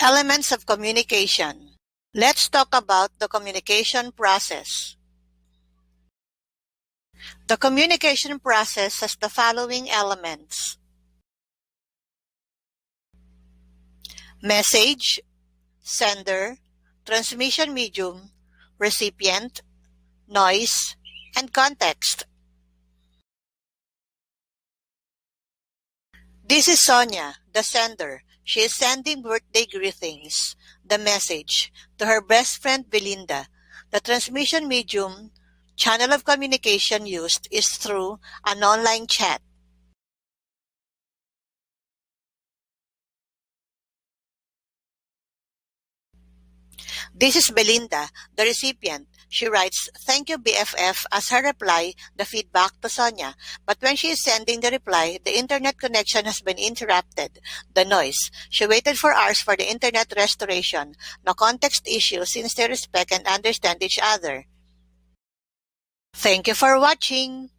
Elements of communication. Let's talk about the communication process. The communication process has the following elements: message, sender, transmission medium, recipient, noise, and context. This is Sonia, the sender. She is sending birthday greetings, the message, to her best friend Belinda. The transmission medium, channel of communication used is through an online chat. This is Belinda, the recipient. She writes, "Thank you, BFF," as her reply, the feedback to Sonia. But when she is sending the reply, the internet connection has been interrupted. The noise. She waited for hours for the internet restoration. No context issue since they respect and understand each other. Thank you for watching.